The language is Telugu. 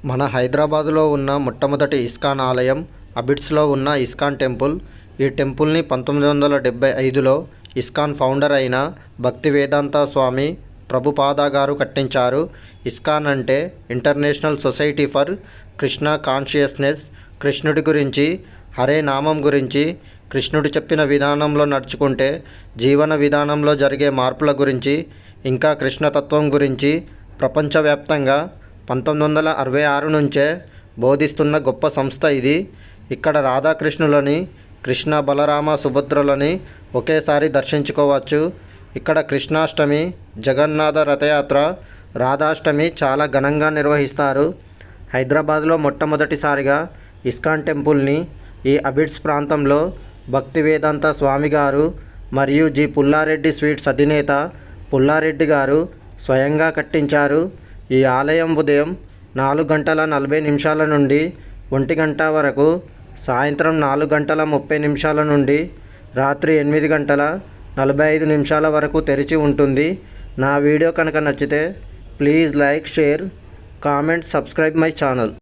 మన హైదరాబాదులో ఉన్న మొట్టమొదటి ఇస్కాన్ ఆలయం అబిడ్స్లో ఉన్న ఇస్కాన్ టెంపుల్. ఈ టెంపుల్ని 1975లో ఇస్కాన్ ఫౌండర్ అయిన భక్తివేదాంత స్వామి ప్రభుపాద గారు కట్టించారు. ఇస్కాన్ అంటే international society for Krishna consciousness. కృష్ణుడి గురించి, హరే నామం గురించి, కృష్ణుడు చెప్పిన విధానంలో నడుచుకుంటే జీవన విధానంలో జరిగే మార్పుల గురించి, ఇంకా కృష్ణతత్వం గురించి ప్రపంచవ్యాప్తంగా 1966 నుంచే బోధిస్తున్న గొప్ప సంస్థ ఇది. ఇక్కడ రాధాకృష్ణులని, కృష్ణ బలరామ సుభద్రలని ఒకేసారి దర్శించుకోవచ్చు. ఇక్కడ కృష్ణాష్టమి, జగన్నాథ రథయాత్ర, రాధాష్టమి చాలా ఘనంగా నిర్వహిస్తారు. హైదరాబాద్లో మొట్టమొదటిసారిగా ఇస్కాన్ టెంపుల్ని ఈ అబిడ్స్ ప్రాంతంలో భక్తివేదాంత స్వామి గారు మరియు జి పుల్లారెడ్డి స్వీట్స్ అధినేత పుల్లారెడ్డి గారు స్వయంగా కట్టించారు. ఈ ఆలయం ఉదయం 4:40 నుండి 1 వరకు, సాయంత్రం 4:30 నుండి రాత్రి 8:45 వరకు తెరిచి ఉంటుంది. నా వీడియో కనుక నచ్చితే please like, share, comment, subscribe my channel.